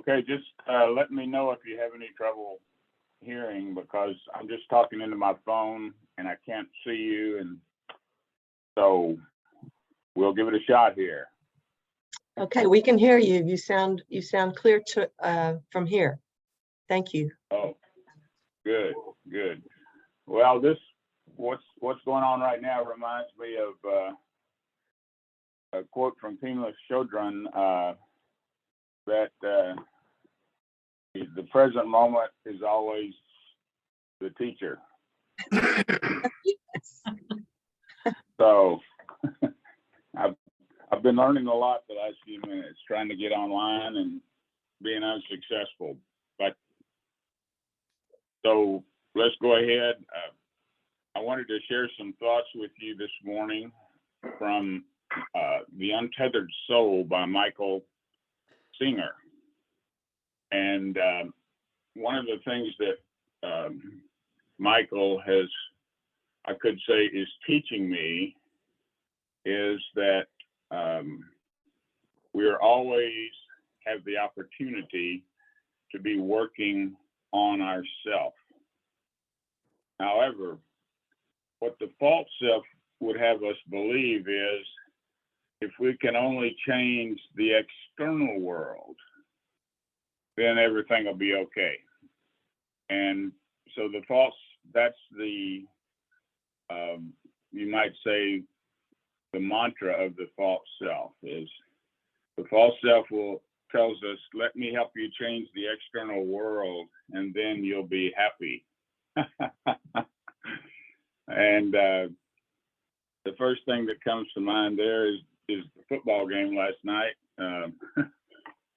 Okay, just let me know if you have any trouble hearing, because I'm just talking into my phone and I can't see you, and so we'll give it a shot here. Okay, we can hear you. You sound clear to from here. Thank you. Oh, good. Well, what's going on right now reminds me of a quote from Pima Chodron, that the present moment is always the teacher. So I've been learning a lot the last few minutes, trying to get online and being unsuccessful. But so let's go ahead. I wanted to share some thoughts with you this morning from The Untethered Soul by Michael Singer. And one of the things that Michael has, I could say, is teaching me is that we always have the opportunity to be working on ourselves. However, what the false self would have us believe is if we can only change the external world, then everything will be okay. And so the false, that's the, you might say, the mantra of the false self is the false self tells us, let me help you change the external world and then you'll be happy. And the first thing that comes to mind there is the football game last night.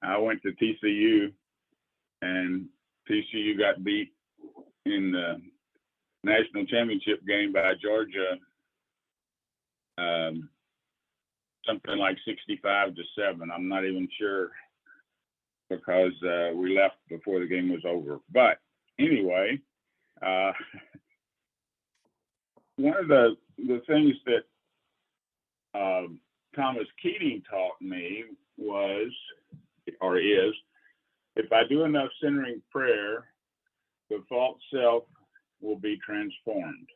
I went to TCU, and TCU got beat in the national championship game by Georgia, something like 65-7. I'm not even sure, because we left before the game was over. But anyway, one of the things that Thomas Keating taught me was, or is, if I do enough centering prayer, the false self will be transformed.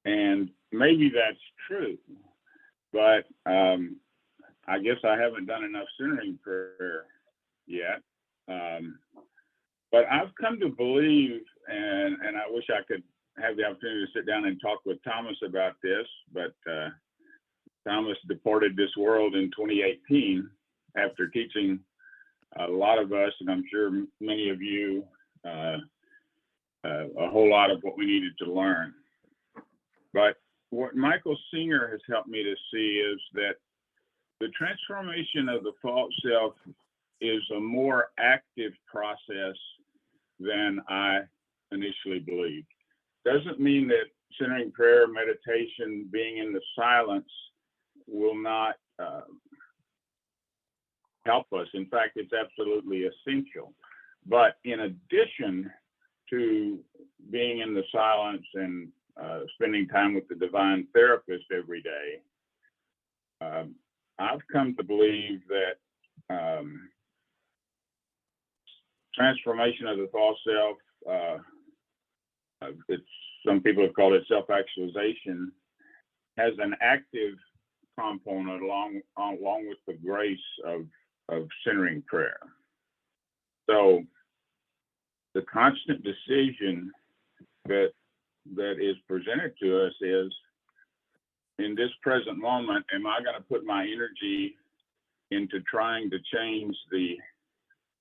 And maybe that's true, but I guess I haven't done enough centering prayer yet. But I've come to believe, and I wish I could have the opportunity to sit down and talk with Thomas about this, but Thomas departed this world in 2018 after teaching a lot of us, and I'm sure many of you, a whole lot of what we needed to learn. But what Michael Singer has helped me to see is that the transformation of the false self is a more active process than I initially believed. Doesn't mean that centering prayer, meditation, being in the silence will not help us. In fact, it's absolutely essential. But in addition to being in the silence and spending time with the divine therapist every day, I've come to believe that transformation of the false self, some people have called it self-actualization, has an active component along with the grace of centering prayer. So the constant decision that is presented to us is, in this present moment, am I going to put my energy into trying to change the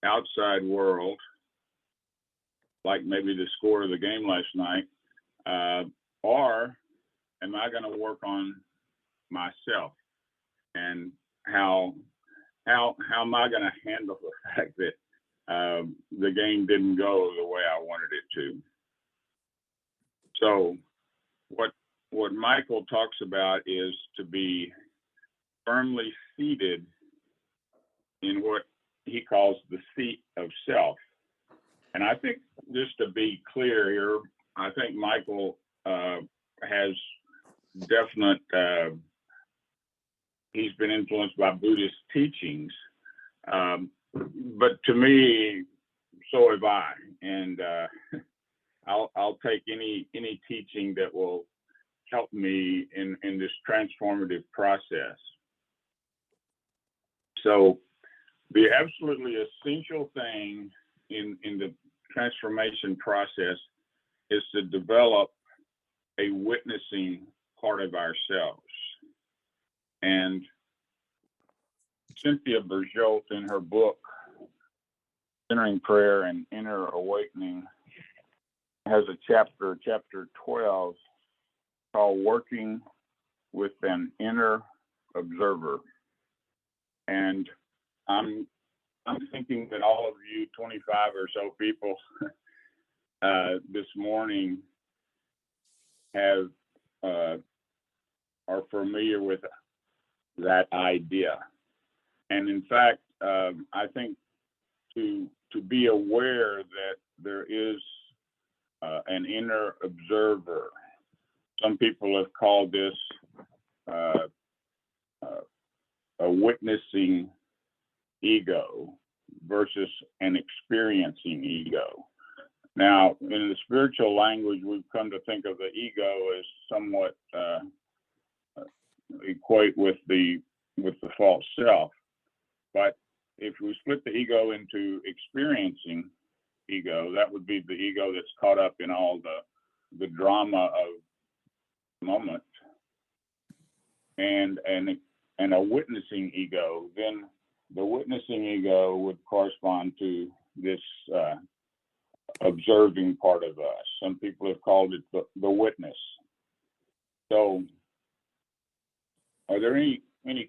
outside world, like maybe the score of the game last night, or am I going to work on myself, and how am I going to handle the fact that the game didn't go the way I wanted it to? So what Michael talks about is to be firmly seated in what he calls the seat of self. And I think, just to be clear here, I think Michael has definite, he's been influenced by Buddhist teachings, But to me, so have I, and I'll take any teaching that will help me in this transformative process. So the absolutely essential thing in the transformation process is to develop a witnessing part of ourselves. And Cynthia Bergeault, in her book, Centering Prayer and Inner Awakening, has a chapter 12, called Working with an Inner Observer. And I'm thinking that all of you 25 or so people this morning have are familiar with that idea. And in fact, I think to be aware that there is an inner observer. Some people have called this a witnessing ego versus an experiencing ego. Now, in the spiritual language, we've come to think of the ego as somewhat equate with the false self. But if we split the ego into experiencing ego, that would be the ego that's caught up in all the drama of the moment, and a witnessing ego. Then the witnessing ego would correspond to this observing part of us. Some people have called it the witness. So are there any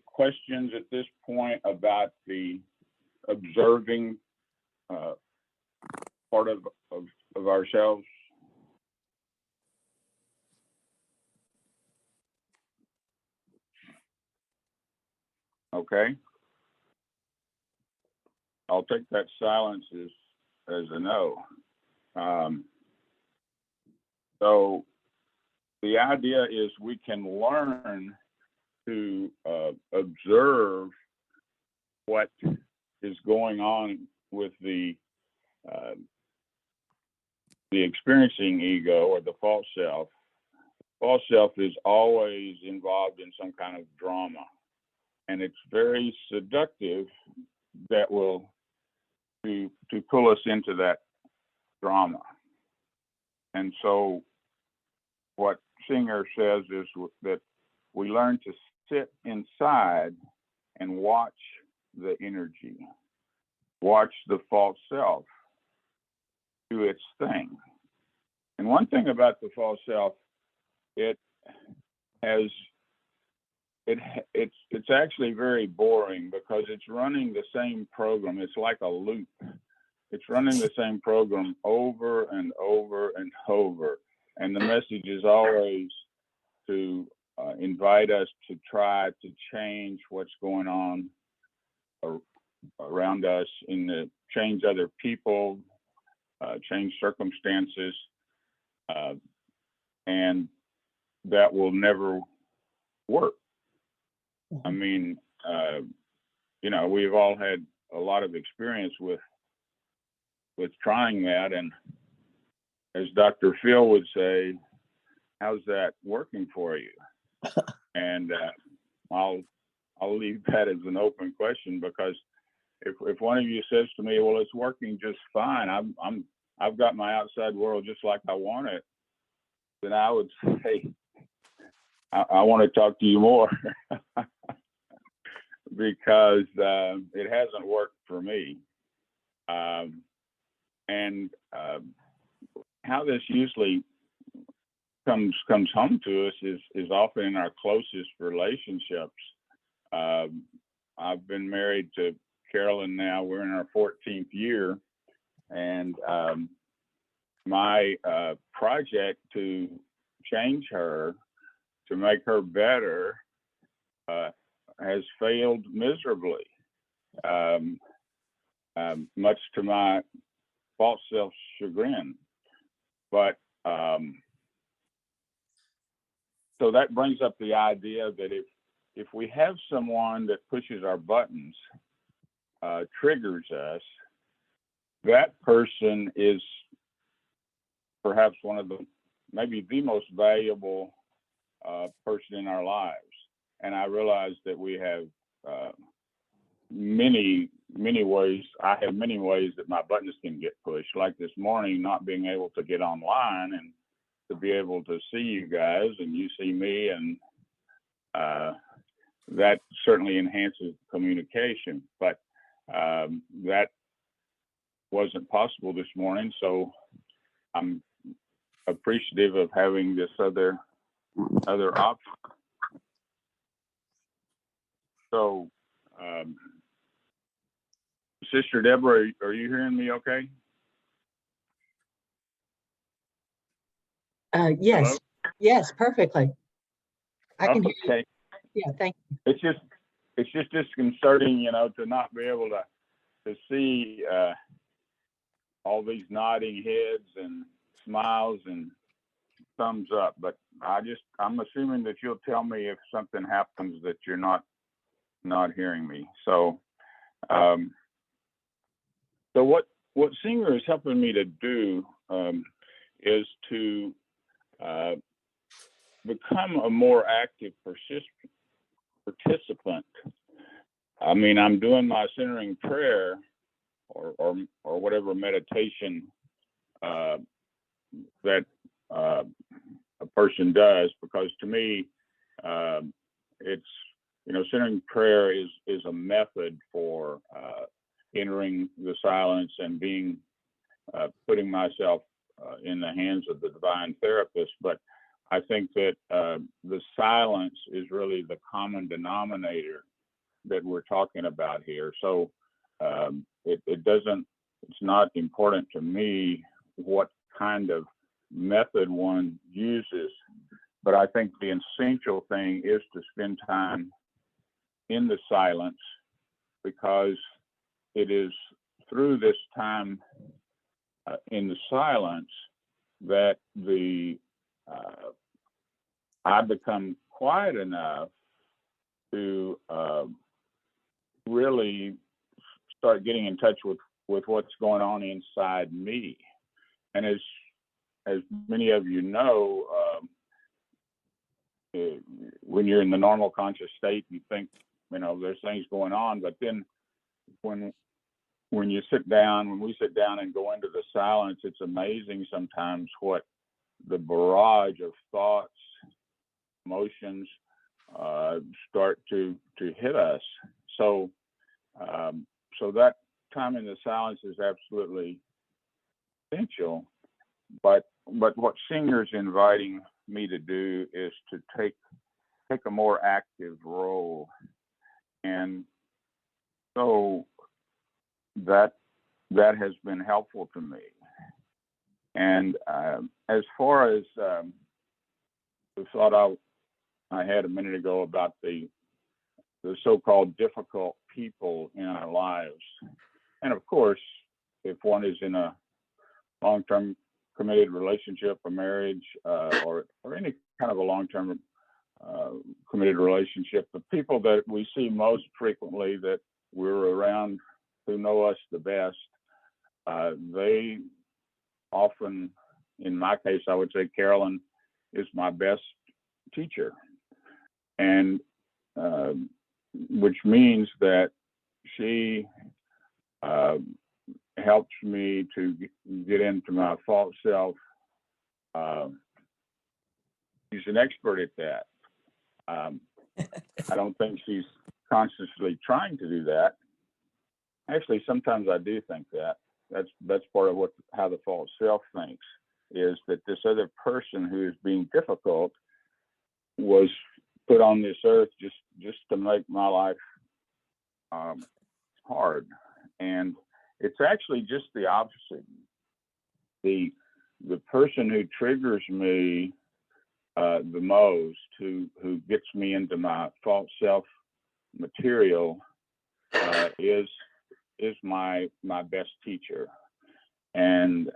questions at this point about the observing part of ourselves? Okay. I'll take that silence as a no. So the idea is we can learn to observe what is going on with the experiencing ego or the false self. False self is always involved in some kind of drama, and it's very seductive that will to pull us into that drama. And so what Singer says is that we learn to sit inside and watch the energy, watch the false self do its thing. And one thing about the false self, it's actually very boring because it's running the same program. It's like a loop. It's running the same program over and over and over. And the message is always to invite us to try to change what's going on around us, change other people, change circumstances, and that will never work. I mean, we've all had a lot of experience with trying that, and as Dr. Phil would say, how's that working for you? And I'll leave that as an open question, because if one of you says to me, well, it's working just fine, I've got my outside world just like I want it, then I would say, I want to talk to you more because it hasn't worked for me. And how this usually comes home to us is often in our closest relationships. I've been married to Carolyn now. We're in our 14th year, and my project to change her, to make her better, has failed miserably, much to my false self's chagrin. But so that brings up the idea that if we have someone that pushes our buttons, triggers us, that person is perhaps one of the, maybe the most valuable person in our lives. And I realize that we have many ways. I have many ways that my buttons can get pushed, like this morning, not being able to get online and to be able to see you guys and you see me, and that certainly enhances communication. But that wasn't possible this morning, so I'm appreciative of having this other option. So, Sister Deborah, are you hearing me okay? Yes. Hello? Yes, perfectly. I can hear you. Okay. Yeah, thank you. It's just disconcerting, you know, to not be able to see all these nodding heads and smiles and thumbs up. But I'm assuming that you'll tell me if something happens that you're not hearing me. So, so what Singer is helping me to do is to become a more active participant. I mean, I'm doing my centering prayer or whatever meditation that a person does, because to me, it's, you know, centering prayer is a method for entering the silence and being putting myself in the hands of the divine therapist. But I think that the silence is really the common denominator that we're talking about here. So it's not important to me what kind of method one uses, but I think the essential thing is to spend time in the silence, because it is through this time in the silence that I become quiet enough to really start getting in touch with what's going on inside me. And as many of you know, when you're in the normal conscious state, you think, you know, there's things going on, but then when we sit down and go into the silence, it's amazing sometimes what the barrage of thoughts, emotions start to hit us. So that time in the silence is absolutely essential. But what Singer's inviting me to do is to take a more active role, and so that has been helpful to me. And as far as the thought I had a minute ago about the so-called difficult people in our lives, and of course, if one is in a long-term committed relationship, a marriage, or any kind of a long-term committed relationship, the people that we see most frequently, that we're around, who know us the best, they often, in my case, I would say Carolyn is my best teacher, and which means that she helps me to get into my false self. She's an expert at that. I don't think she's consciously trying to do that. Actually, sometimes I do think that. That's part of how the false self thinks, is that this other person who is being difficult was put on this earth just to make my life hard. And it's actually just the opposite. The person who triggers me the most, who gets me into my false self material, is my best teacher. And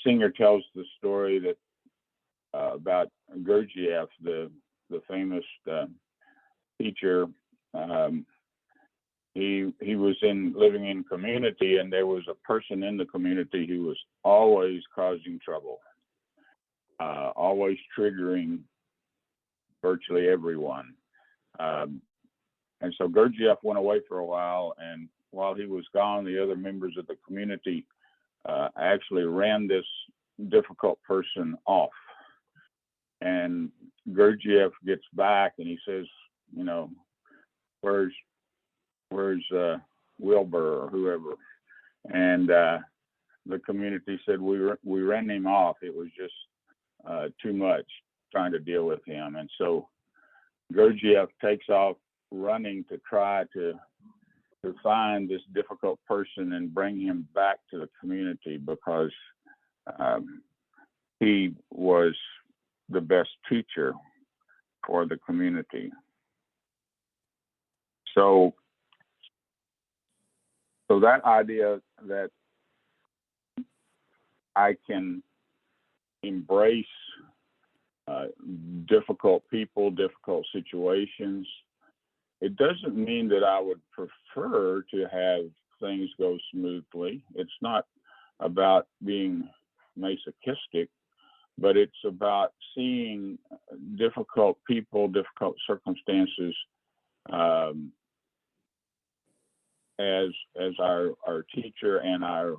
Singer tells the story that about Gurdjieff, the famous teacher he was living in community, and there was a person in the community who was always causing trouble, always triggering virtually everyone. And so Gurdjieff went away for a while, and while he was gone, the other members of the community actually ran this difficult person off. And Gurdjieff gets back and he says, you know, where's Wilbur or whoever? And the community said, we ran him off. It was just too much trying to deal with him. And so Gurdjieff takes off running to try to find this difficult person and bring him back to the community, because he was the best teacher for the community. So that idea that I can embrace difficult people, difficult situations, it doesn't mean that I would prefer to have things go smoothly. It's not about being masochistic, but it's about seeing difficult people, difficult circumstances as our teacher and our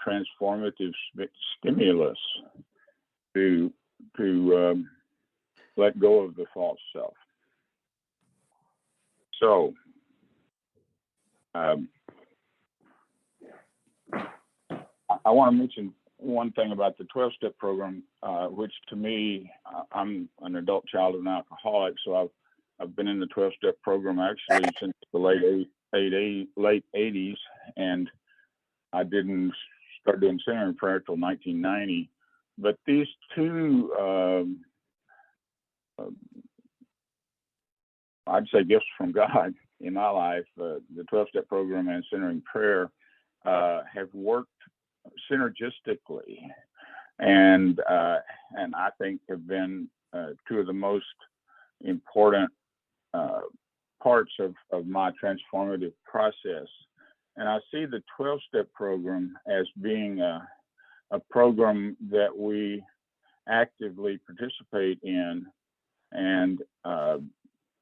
transformative stimulus to let go of the false self. So I want to mention one thing about the 12-step program, which to me, I'm an adult child of an alcoholic, so I've been in the 12-step program actually since the late 80s, and I didn't start doing centering prayer until 1990. But these two, I'd say, gifts from God in my life, the 12-step program and centering prayer, have worked synergistically, and I think have been two of the most important parts of my transformative process. And I see the 12-step program as being a program that we actively participate in and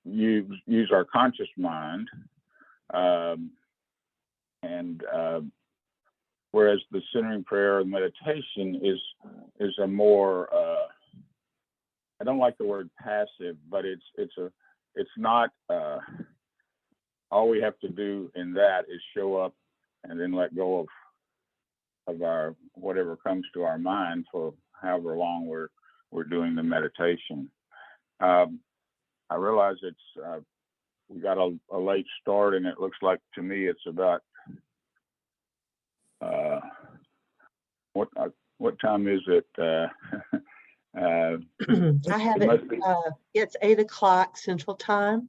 use our conscious mind, whereas the centering prayer and meditation is a more I don't like the word passive, but it's not all we have to do in that is show up and then let go of our whatever comes to our mind for however long we're doing the meditation. I realize we got a late start, and it looks like to me it's about what time is it? I have it. It's 8:00 Central Time.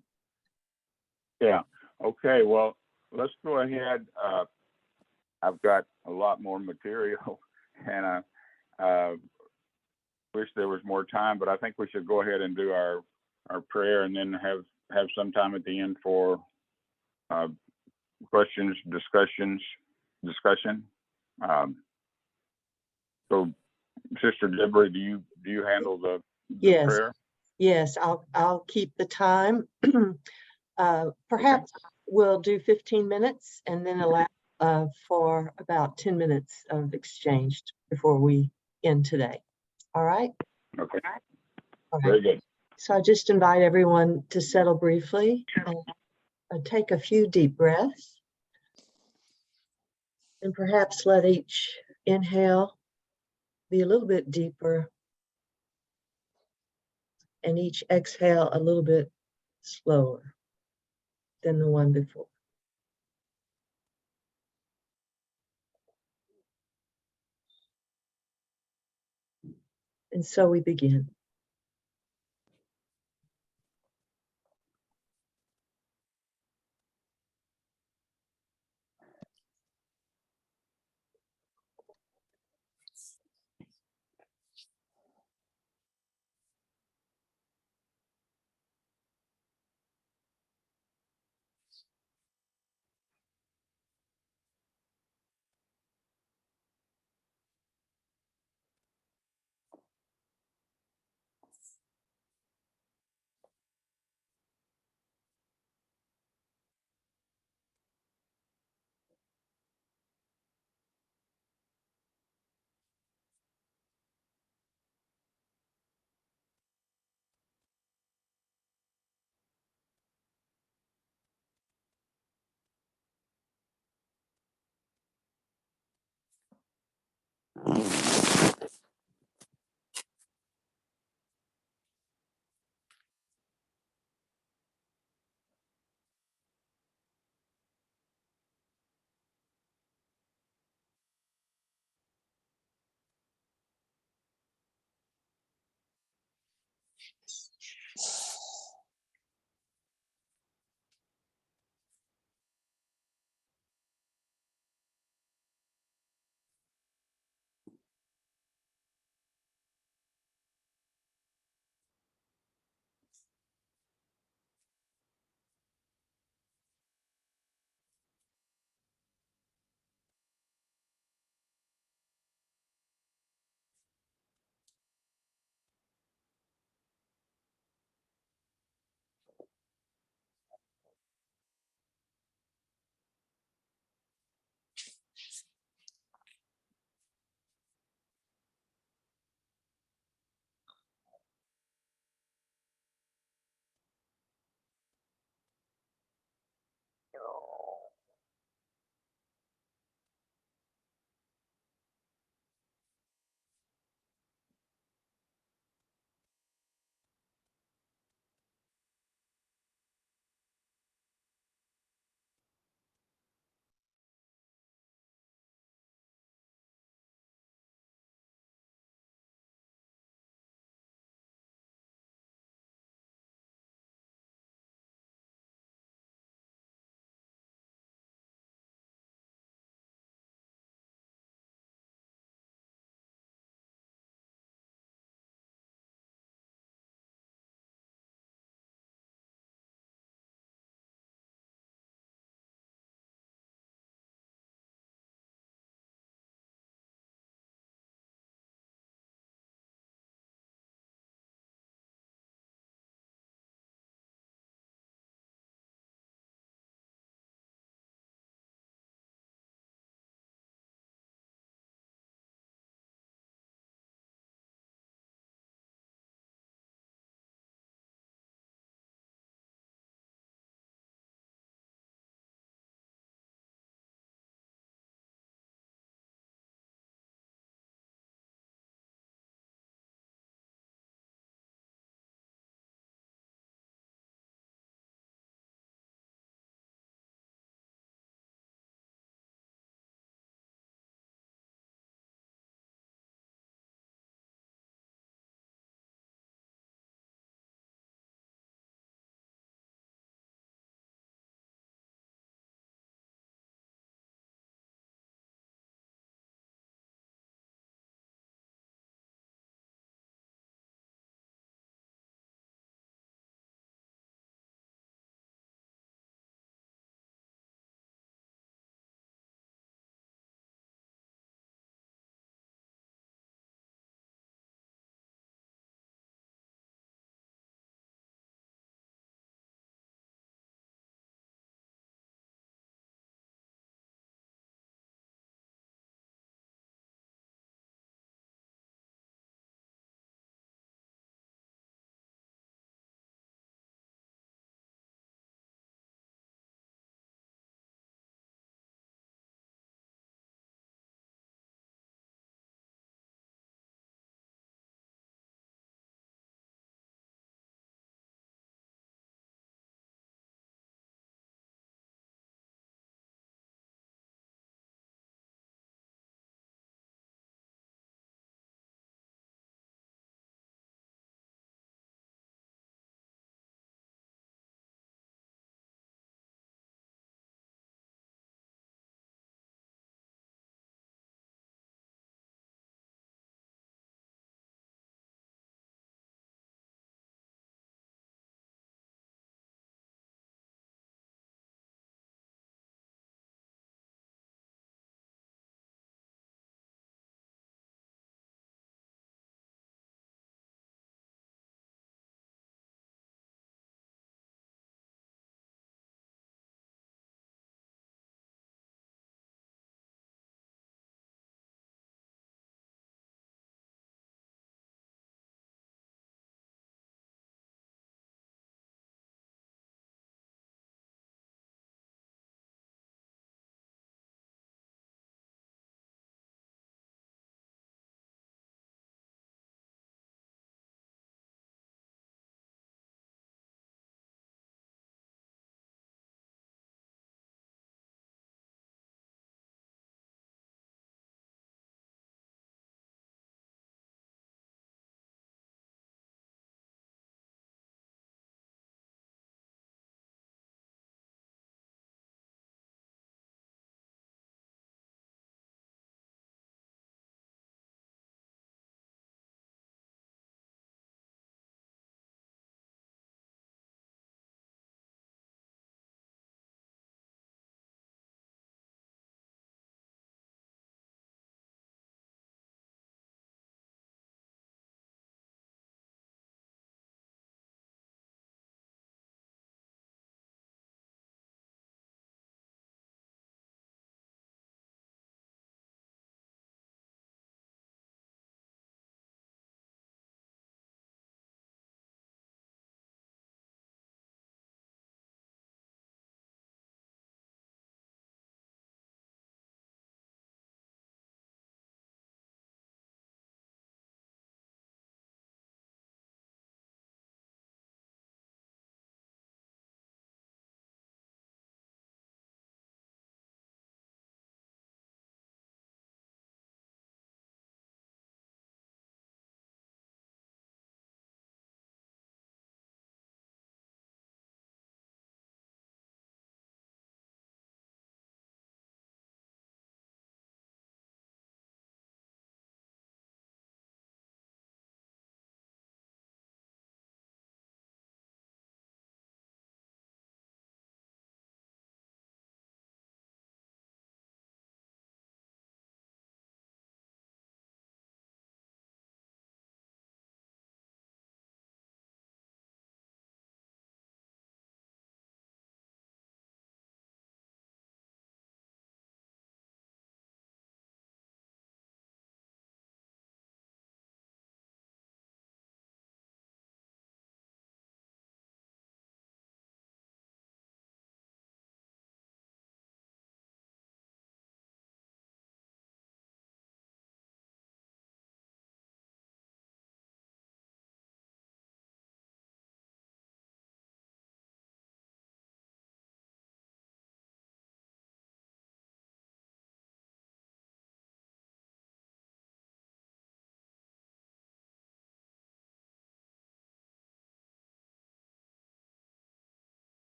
Yeah. Okay. Well, let's go ahead. I've got a lot more material, and I wish there was more time, but I think we should go ahead and do our prayer, and then have some time at the end for questions, discussion. So, Sister Deborah, do you handle the Yes. prayer? Yes, I'll keep the time. Perhaps we'll do 15 minutes and then allow for about 10 minutes of exchange before we end today. All right? Okay. All right. Very good. So I just invite everyone to settle briefly and take a few deep breaths, and perhaps let each inhale be a little bit deeper and each exhale a little bit slower than the one before. And so we begin.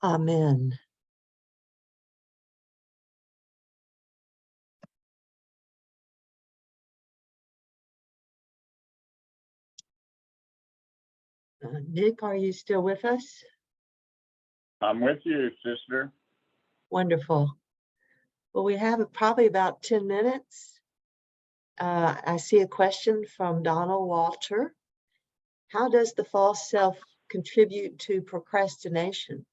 Amen. Nick, are you still with us? I'm with you, sister. Wonderful. Well, we have probably about 10 minutes. I see a question from Donald Walter. How does the false self contribute to procrastination?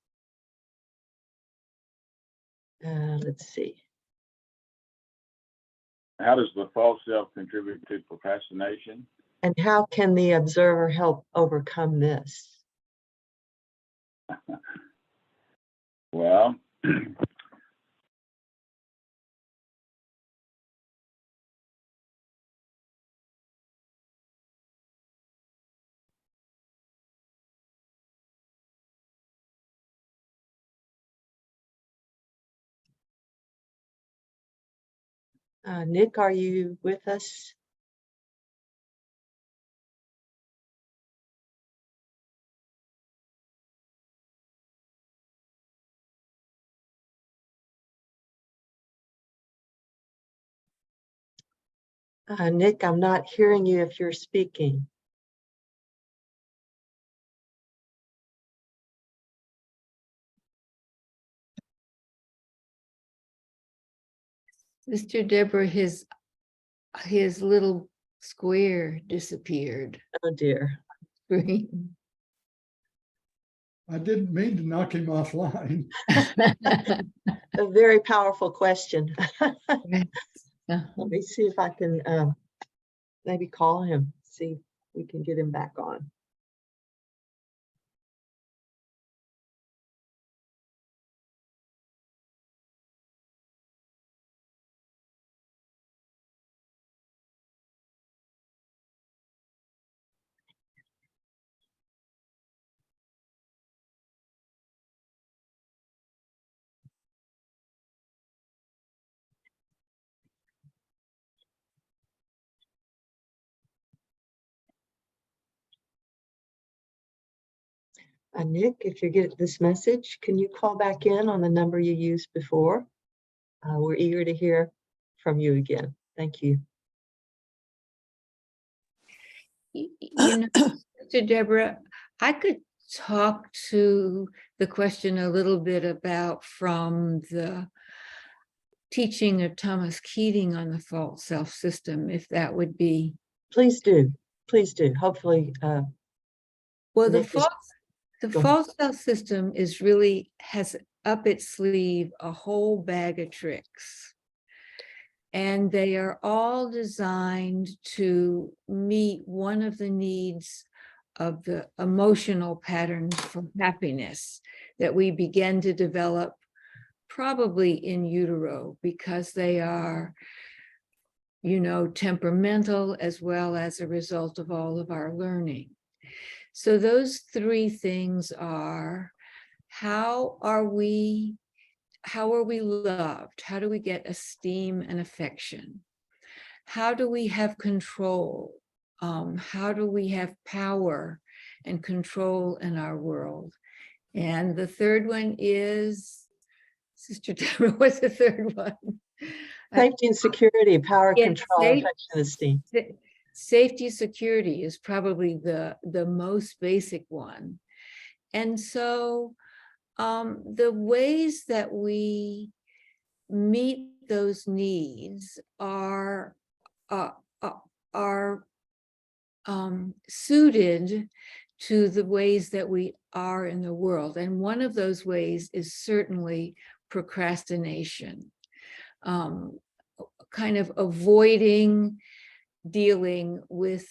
Let's see. How does the false self contribute to procrastination? And how can the observer help overcome this? Well, Nick, are you with us? Nick, I'm not hearing you if you're speaking. Sister Deborah, his little square disappeared. Oh dear. Screen. I didn't mean to knock him offline. A very powerful question. Uh-huh. Let me see if I can maybe call him, see if we can get him back on. Nick, if you get this message, can you call back in on the number you used before? We're eager to hear from you again. Thank you. You know, Sister Deborah, I could talk to the question a little bit about from the teaching of Thomas Keating on the false self system, if that would be. Please do. Please do. Hopefully. Well, Nick is- the Go ahead. false self system is really has up its sleeve a whole bag of tricks. And they are all designed to meet one of the needs of the emotional patterns for happiness that we begin to develop probably in utero, because they are, you know, temperamental as well as a result of all of our learning. So those three things are, how are we loved? How do we get esteem and affection? How do we have control? How do we have power and control in our world? And the third one is, Sister Deborah, what's the third one? Safety and security, power, Yeah, control, affection, esteem. Safety, security is probably the most basic one. And so the ways that we meet those needs are suited to the ways that we are in the world. And one of those ways is certainly procrastination, kind of avoiding dealing with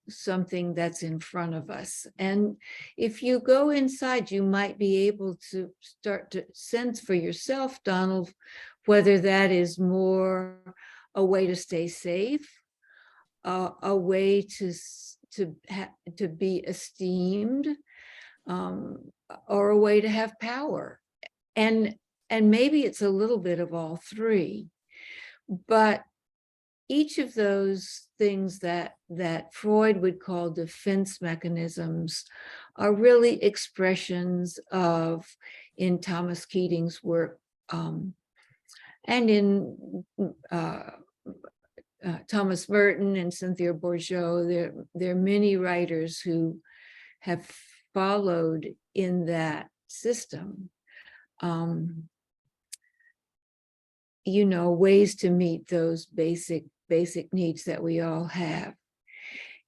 something that's in front of us. And if you go inside, you might be able to start to sense for yourself, Donald, whether that is more a way to stay safe, a way to be esteemed, or a way to have power. And maybe it's a little bit of all three. But each of those things that Freud would call defense mechanisms are really expressions of, in Thomas Keating's work, and in Thomas Merton and Cynthia Bourgeois, there are many writers who have followed in that system, you know, ways to meet those basic needs that we all have.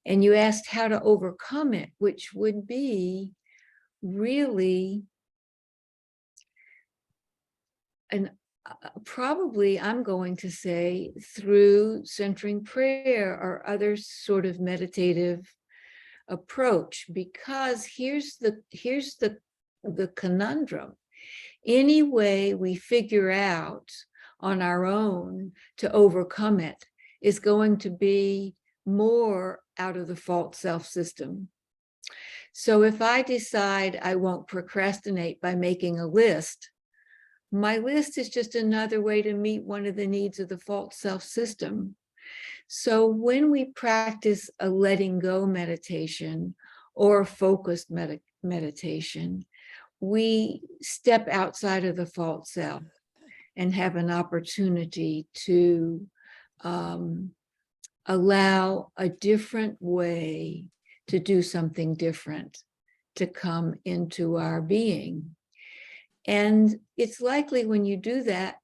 And you asked how to overcome it, which would be really probably, I'm going to say, through centering prayer or other sort of meditative approach, because here's the conundrum. Any way we figure out on our own to overcome it is going to be more out of the false self system. So if I decide I won't procrastinate by making a list, my list is just another way to meet one of the needs of the false self system. So when we practice a letting go meditation or a focused meditation, we step outside of the false self and have an opportunity to allow a different way to do something different to come into our being. And it's likely when you do that,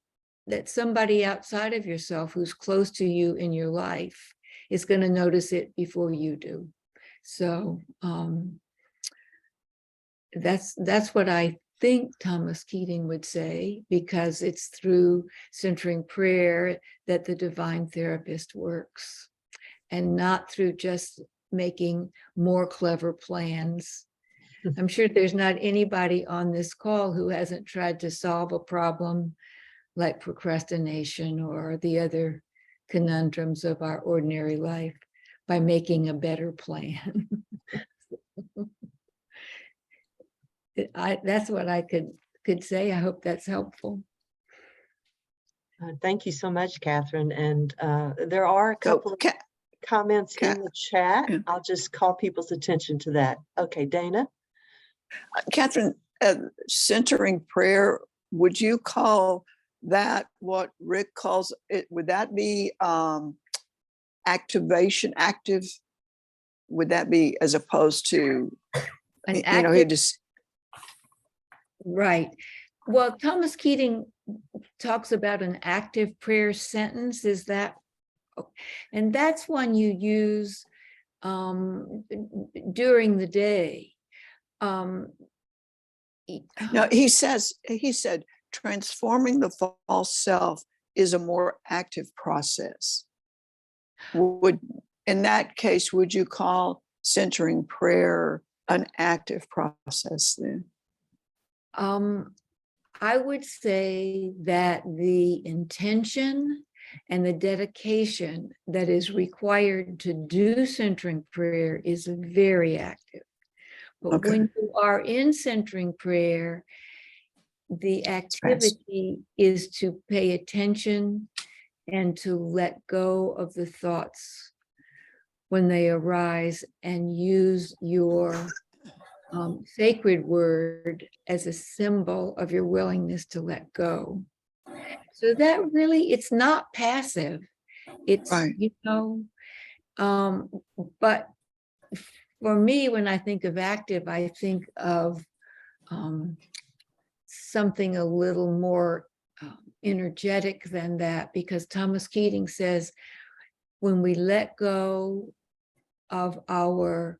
that somebody outside of yourself who's close to you in your life is going to notice it before you do. So that's what I think Thomas Keating would say, because it's through centering prayer that the divine therapist works, and not through just making more clever plans. I'm sure there's not anybody on this call who hasn't tried to solve a problem like procrastination or the other conundrums of our ordinary life by making a better plan. That's what I could say. I hope that's helpful. Thank you so much, Catherine. And there are a couple of comments in the chat. I'll just call people's attention to that. Okay, Dana. Catherine, centering prayer, would you call that what Rick calls it? Would that be activation, active? Would that be as opposed to, An you know, he just. Right. Well, Thomas Keating talks about an active prayer sentence. Is that, and that's one you use during the day. No, he said transforming the false self is a more active process. In that case, would you call centering prayer an active process then? I would say that the intention and the dedication that is required to do centering prayer is very active. But when you are in centering prayer, the activity is to pay attention and to let go of the thoughts when they arise, and use your sacred word as a symbol of your willingness to let go. So that really, it's not passive. It's, you know, but for me, when I think of active, I think of something a little more energetic than that, because Thomas Keating says, when we let go of our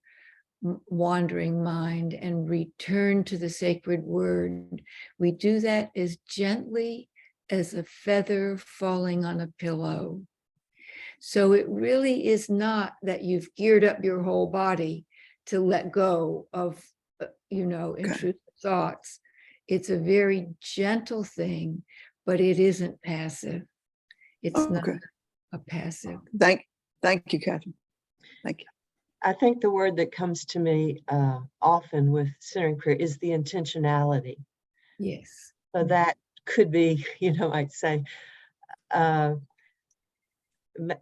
wandering mind and return to the sacred word, we do that as gently as a feather falling on a pillow. So it really is not that you've geared up your whole body to let go of, you know, intrusive thoughts. It's a very gentle thing, but it isn't passive. It's not a passive. Thank you, Catherine. Thank you. I think the word that comes to me often with centering prayer is the intentionality. Yes. So that could be, you know, I'd say,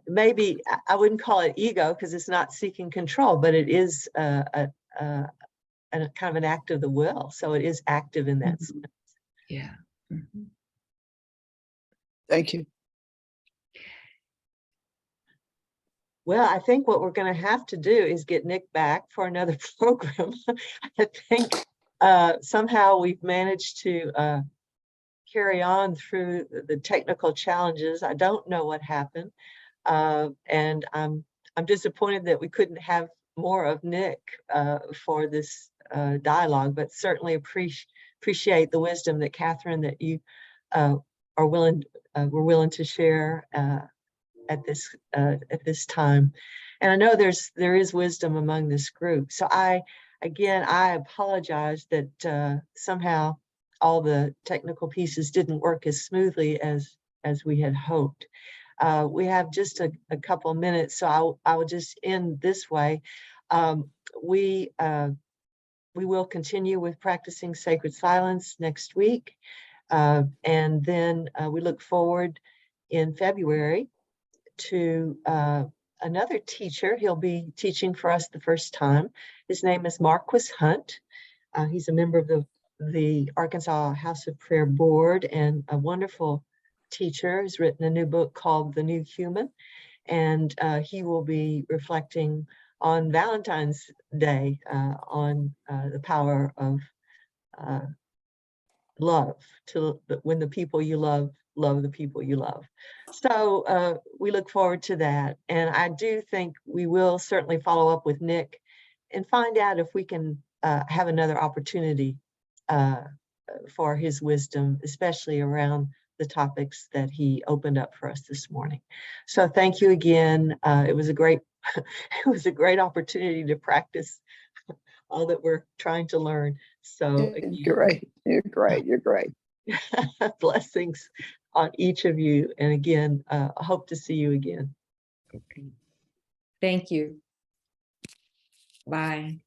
maybe I wouldn't call it ego because it's not seeking control, but it is a kind of an act of the will. So it is active in that sense. Yeah. Mhm. Thank you. Well, I think what we're going to have to do is get Nick back for another program. I think somehow we've managed to carry on through the technical challenges. I don't know what happened, and I'm disappointed that we couldn't have more of Nick for this dialogue, but certainly appreciate the wisdom that Catherine, that you were willing to share at this time. And I know there is wisdom among this group. So I apologize that somehow all the technical pieces didn't work as smoothly as we had hoped. We have just a couple minutes, so I will just end this way. We will continue with practicing sacred silence next week. And then we look forward in February to another teacher. He'll be teaching for us the first time. His name is Marquis Hunt. He's a member of the Arkansas House of Prayer Board and a wonderful teacher. He's written a new book called The New Human, and he will be reflecting on Valentine's Day on the power of love, when the people you love the people you love. So we look forward to that. And I do think we will certainly follow up with Nick and find out if we can have another opportunity for his wisdom, especially around the topics that he opened up for us this morning. So thank you again. It was a great opportunity to practice all that we're trying to learn. So You're great. You're great. You're great. blessings on each of you. And again, I hope to see you again. Okay. Thank you. Bye.